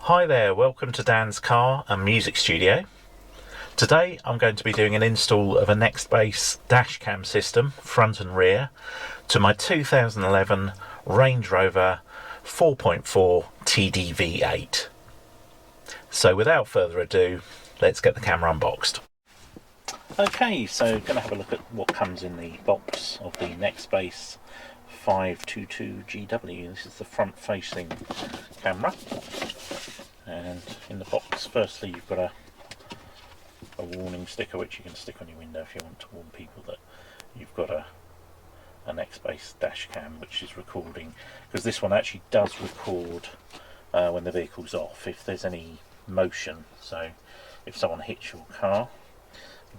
Hi there, welcome to Dan's Car and Music Studio. Today I'm going to be doing an install of a Nextbase dashcam system, front and rear, to my 2011 Range Rover 4.4 TDV8. So without further ado, let's get the camera unboxed. Okay, so going to have a look at what comes in the box of the Nextbase 522GW. This is the front facing camera. And in the box, firstly, you've got a warning sticker which you can stick on your window if you want to warn people that you've got a Nextbase dash cam which is recording, because this one actually does record when the vehicle's off if there's any motion. So if someone hits your car,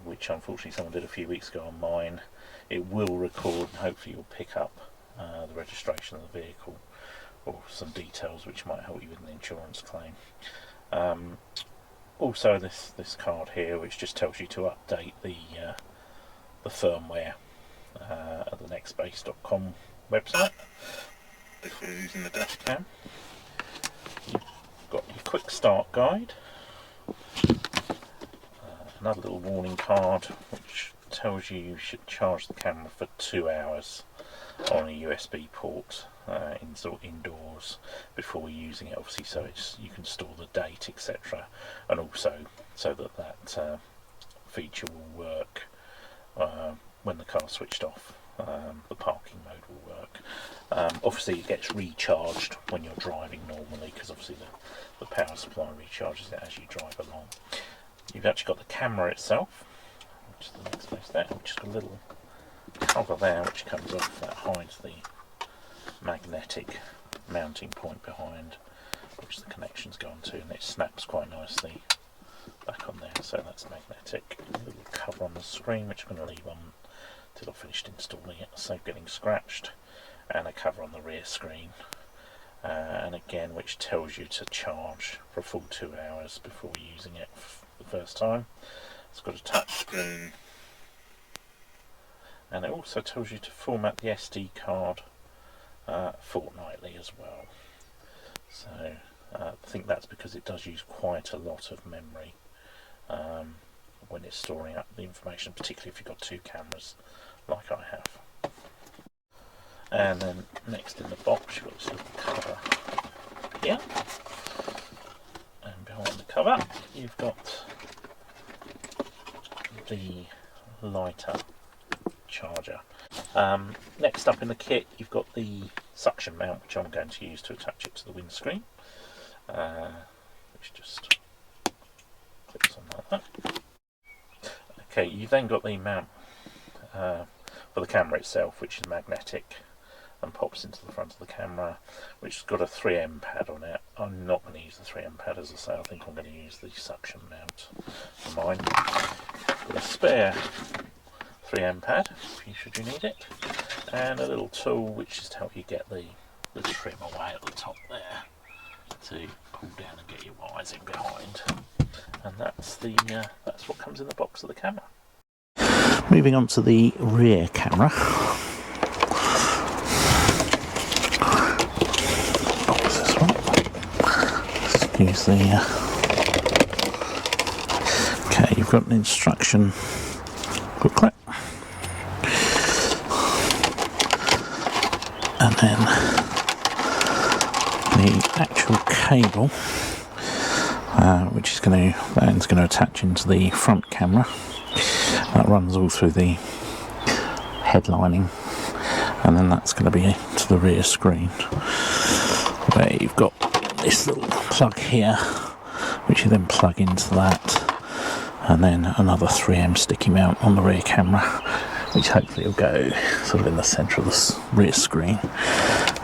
which unfortunately someone did a few weeks ago on mine, it will record and hopefully you'll pick up the registration of the vehicle or some details which might help you with an insurance claim. Also this card here which just tells you to update the firmware at the nextbase.com website. If you're using the dash cam, you've got your quick start guide, another little warning card which tells you should charge the camera for 2 hours on a USB port indoors before using it, obviously, so you can store the date, etc., and also so that feature will work when the car's switched off. The parking mode will work. Obviously it gets recharged when you're driving normally, because obviously the power supply recharges it as you drive along. You've actually got the camera itself, which is the next place there, which has got a little cover there which comes off that hides the magnetic mounting point behind which the connections go onto, and it snaps quite nicely back on there, so that's magnetic. A little cover on the screen which I'm going to leave on until I've finished installing it, save getting scratched, and a cover on the rear screen, and again which tells you to charge for a full 2 hours before using it for the first time. It's got a touch screen, and it also tells you to format the SD card fortnightly as well. So I think that's because it does use quite a lot of memory when it's storing up the information, particularly if you've got 2 cameras like I have. And then next in the box you've got this little cover here, and behind the cover you've got the lighter charger. Next up in the kit you've got the suction mount which I'm going to use to attach it to the windscreen, which just clips on like that. Okay, you've then got the mount for the camera itself, which is magnetic and pops into the front of the camera, which has got a 3M pad on it. I'm not going to use the 3M pad, as I say. I think I'm going to use the suction mount for mine. Got a spare 3M pad, should you need it, and a little tool which is to help you get the trim away at the top there to pull down and get your wires in behind. And that's what comes in the box of the camera. Moving on to the rear camera. Box this one. Let's use the. Okay, you've got an instruction booklet. And then the actual cable, which is going to attach into the front camera. That runs all through the headlining, and then that's going to be to the rear screen, where you've got this little plug here, which you then plug into that, and then another 3M sticky mount on the rear camera, which hopefully will go sort of in the centre of the rear screen,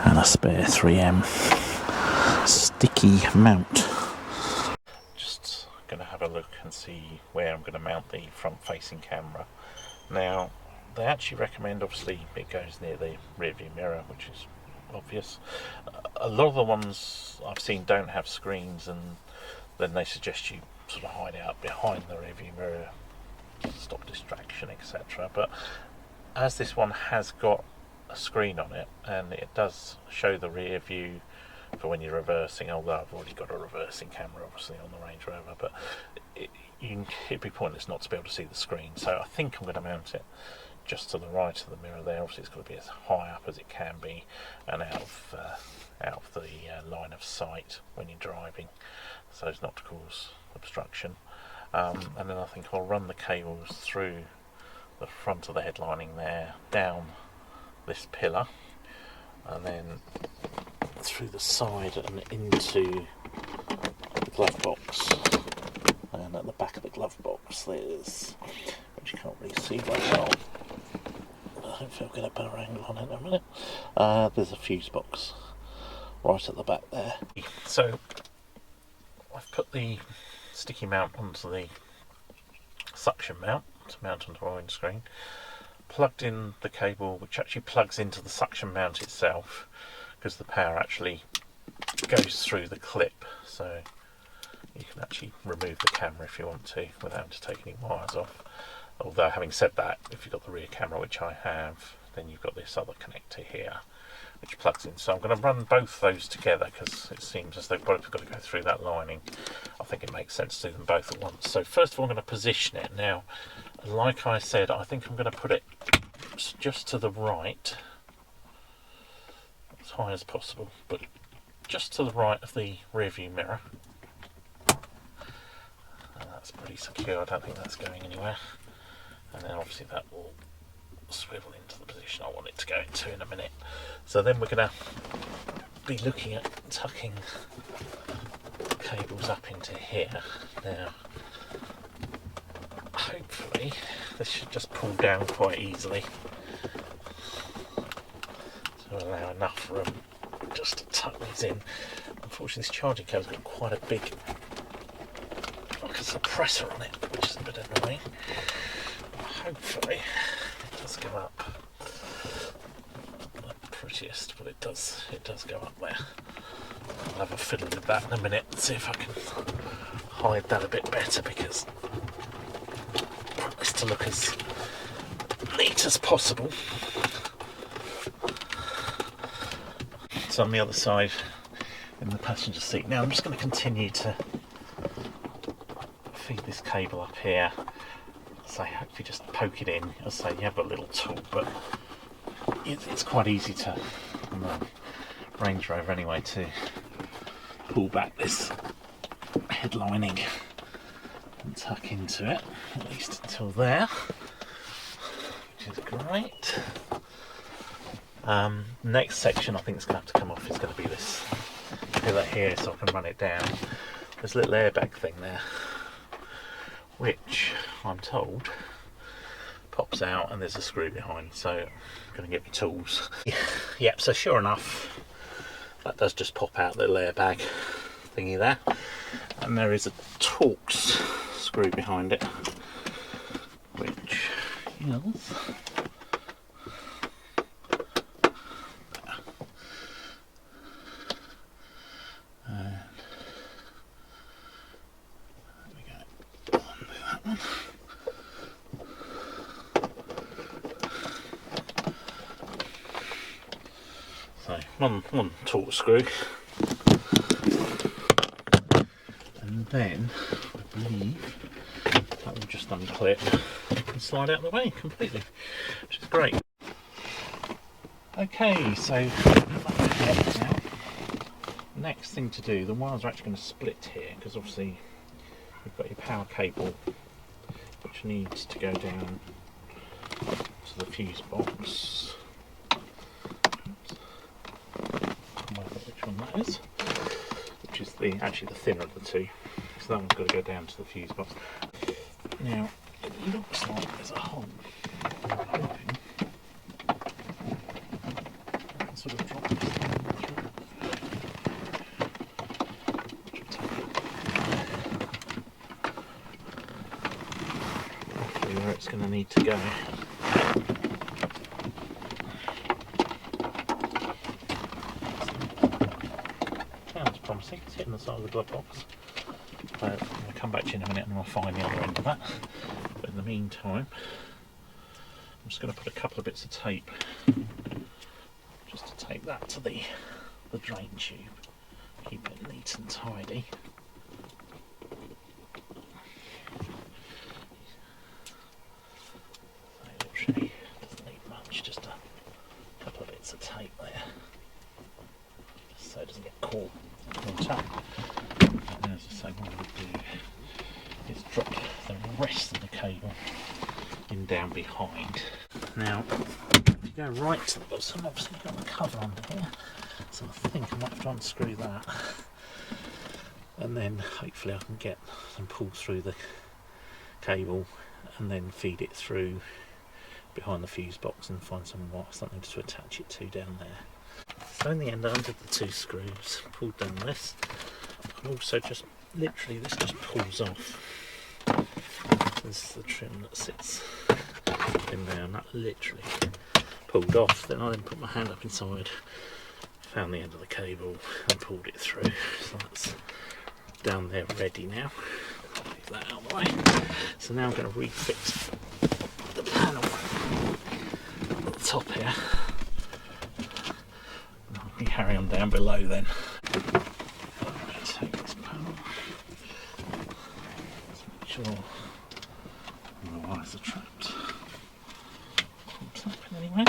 and a spare 3M sticky mount. Just going to have a look and see where I'm going to mount the front facing camera. Now they actually recommend, obviously it goes near the rear view mirror, which is obvious. A lot of the ones I've seen don't have screens, and then they suggest you sort of hide out behind the rear view mirror, stop distraction, etc. But as this one has got a screen on it, and it does show the rear view for when you're reversing, although I've already got a reversing camera obviously on the Range Rover, but it'd be pointless not to be able to see the screen. So I think I'm going to mount it just to the right of the mirror there. Obviously it's got to be as high up as it can be and out of the line of sight when you're driving, so as not to cause obstruction. And then I think I'll run the cables through the front of the headlining there, down this pillar, and then through the side and into the glove box. And at the back of the glove box there's, which you can't really see very well, hopefully I'll get a better angle on it in a minute, there's a fuse box right at the back there. So I've put the sticky mount onto the suction mount to mount onto my windscreen, plugged in the cable which actually plugs into the suction mount itself, because the power actually goes through the clip, so you can actually remove the camera if you want to without having to take any wires off. Although having said that, if you've got the rear camera, which I have, then you've got this other connector here which plugs in. So I'm going to run both those together because it seems as though both have got to go through that lining. I think it makes sense to do them both at once. So first of all I'm going to position it. Now, like I said, I think I'm going to put it just to the right, as high as possible, but just to the right of the rear view mirror. And that's pretty secure, I don't think that's going anywhere. And then obviously that will swivel into the position I want it to go into in a minute. So then we're going to be looking at tucking cables up into here. Now, hopefully this should just pull down quite easily to allow enough room just to tuck these in. Unfortunately this charging cable's got quite a big, like a suppressor on it, which is a bit annoying. Hopefully it does go up. Not the prettiest, but it does go up there. I'll have a fiddle with that in a minute and see if I can hide that a bit better, because I want this to look as neat as possible. So on the other side in the passenger seat. Now I'm just going to continue to feed this cable up here. So hopefully just poke it in. As I say, you have a little tool, but it's quite easy to, on the Range Rover anyway, to pull back this head lining and tuck into it, at least until there, which is great. Next section I think is going to have to come off is going to be this pillar here, so I can run it down. There's a little airbag thing there, which I'm told pops out and there's a screw behind, so I'm going to get my tools. Yep, so sure enough that does just pop out, the little airbag thingy there, and there is a Torx screw behind it, which is one Torx screw, and then I believe that will just unclip and slide out of the way completely, which is great. Okay, so now, next thing to do, the wires are actually going to split here, because obviously you've got your power cable which needs to go down to the fuse box. Which one that is, which is actually the thinner of the two, so that one's got to go down to the fuse box. Now it looks like there's a hole. I'm hoping I can sort of drop this through. Roughly where it's going to need to go. Promising. It's hitting the side of the glove box. I'm going to come back to you in a minute and I'll find the other end of that. But in the meantime, I'm just going to put a couple of bits of tape just to tape that to the drain tube. nice and tidy. So literally doesn't need much, just a couple of bits of tape there, just so it doesn't get caught up. And as I say, what I'm going to do is drop the rest of the cable in down behind. Now, if you go right to the bottom, obviously you've got the cover under here, so I think I might have to unscrew that, and then hopefully I can get them pulled through the cable and then feed it through behind the fuse box and find something to attach it to down there. So in the end I undid the two screws, pulled down this, and also just literally this just pulls off. This is the trim that sits in there, and that literally pulled off. Then I put my hand up inside, found the end of the cable and pulled it through. So that's down there ready now. I'll leave that out of the way. So now I'm going to refix the panel at the top here. We carry on down below then. Take this panel. Let's make sure the wires are trapped. Pops up anyway.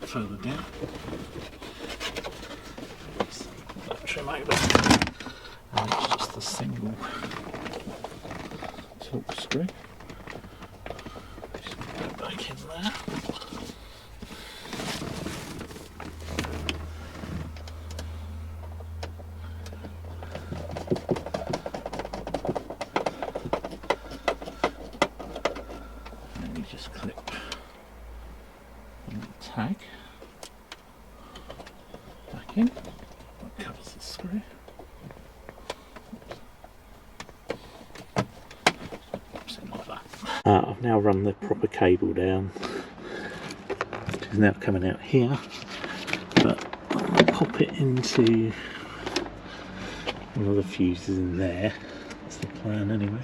Further down, that trim over, and it's just a single torque screw. Just go back in there. And you just clip the tag back in, that covers the screw. Like that. I've now run the proper cable down. It's now coming out here, but I'll pop it into one of the fuses in there. That's the plan anyway.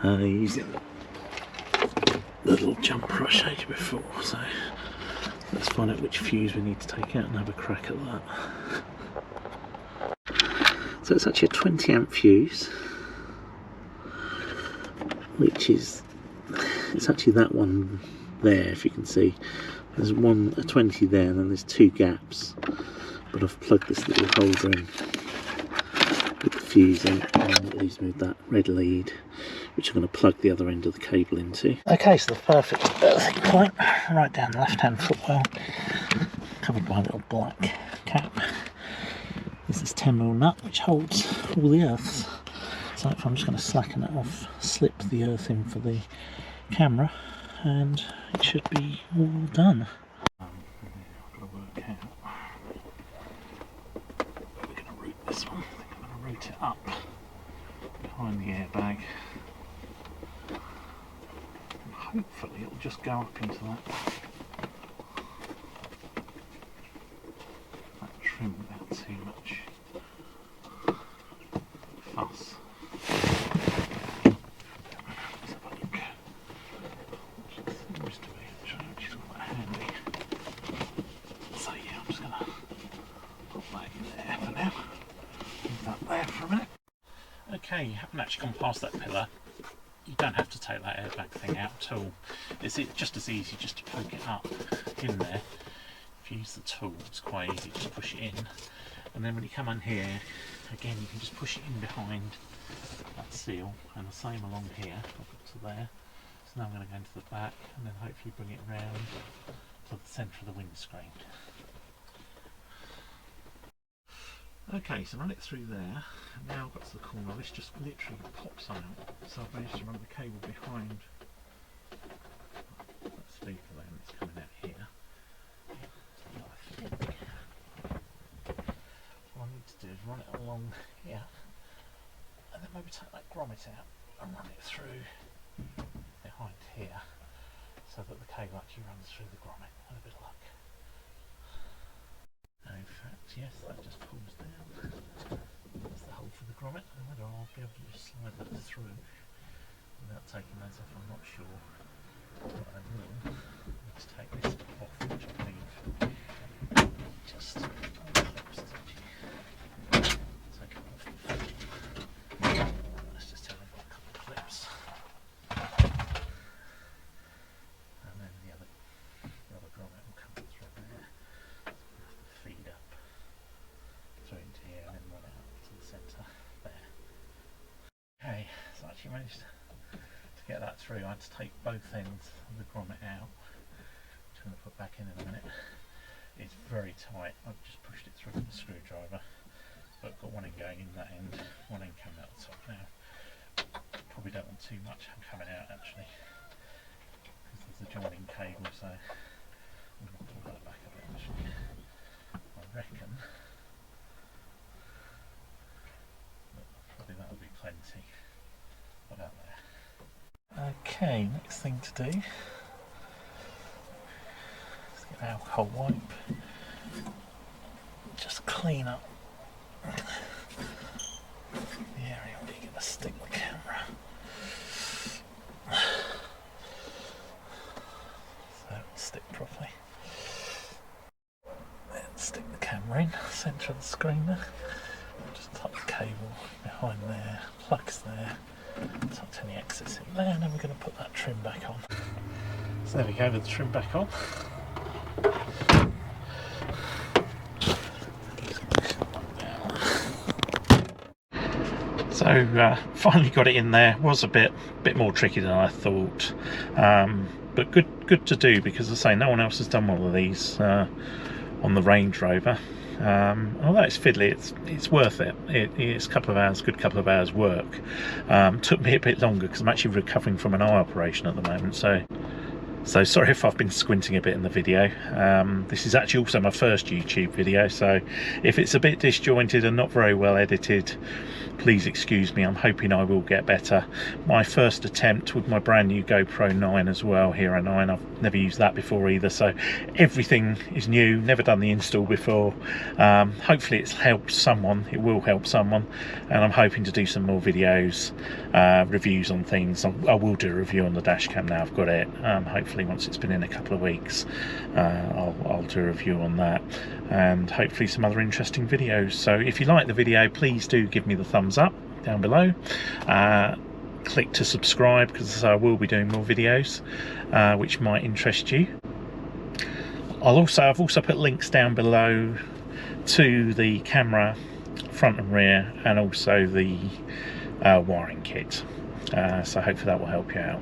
Using the little jumper I showed you before, so let's find out which fuse we need to take out and have a crack at that. So it's actually a 20 amp fuse, which is, it's actually that one there, if you can see. There's a 20 there, and then there's two gaps, but I've plugged this little holder in with the fuse in, and it leaves me with that red lead, which I'm going to plug the other end of the cable into. Okay, so the perfect earthing point, right down the left hand footwell, covered by a little black cap, is this 10mm nut which holds all the earths. So I'm just going to slacken it off, slip the earth in for the camera, and it should be all done. I've got to work out where we're going to route this one. I think I'm going to route it up behind the airbag. And hopefully it'll just go up into that trim without too much fuss. Okay, you haven't actually gone past that pillar. You don't have to take that airbag thing out at all. It's just as easy just to poke it up in there. If you use the tool, it's quite easy, just push it in. And then when you come on here, again you can just push it in behind that seal, and the same along here, up to there. So now I'm going to go into the back and then hopefully bring it round to the centre of the windscreen. Okay, so run it through there, and now I've got to the corner. This just literally pops out, so I've managed to run the cable behind maybe take that grommet out and run it through behind here so that the cable actually runs through the grommet. With a bit of luck. In fact, yes, that just pulls down. That's the hole for the grommet, and whether I'll be able to just slide that through without taking those off, I'm not sure. But I will. Let's take this off, which I believe just unclips, take it off. Let's just tell I've got a couple of clips. And then the other grommet will come through there. So we'll have to feed up through into here and then run it up to the centre there. Okay, so I actually managed to get that through. I had to take both ends of the grommet out, which I'm going to put back in a minute. It's very tight. I've just pushed it through with the screwdriver, but I've got one end going in that end, one end coming out the top now. Probably don't want too much coming out actually, because there's a joining cable, so I'm going to pull that back a bit actually. I reckon probably that will be plenty. About there. Okay, next thing to do, let's get an alcohol wipe, just clean up the area where you're going to stick the camera, so it'll stick properly. Then stick the camera in, centre of the screen there, just tuck the cable behind there, plugs there, tuck any excess in there, and then we're going to put that trim back on. So there we go, with the trim back on. So finally got it in there. Was a bit more tricky than I thought, but good to do, because as I say, no one else has done one of these on the Range Rover. Although it's fiddly, it's worth it. It's a couple of hours, good couple of hours work. Took me a bit longer because I'm actually recovering from an eye operation at the moment, so sorry if I've been squinting a bit in the video. This is actually also my first YouTube video, so if it's a bit disjointed and not very well edited, please excuse me. I'm hoping I will get better. My first attempt with my brand new GoPro 9 as well, Hero 9. I've never used that before either, so everything is new, never done the install before. Hopefully it's helped someone, it will help someone, and I'm hoping to do some more videos, reviews on things. I will do a review on the dash cam now I've got it. Hopefully once it's been in a couple of weeks, I'll do a review on that, and hopefully some other interesting videos. So if you like the video, please do give me the thumbs up down below. Click to subscribe, because I will be doing more videos which might interest you. I've also put links down below to the camera front and rear, and also the wiring kit, so hopefully that will help you out.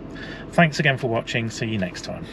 Thanks again for watching. See you next time.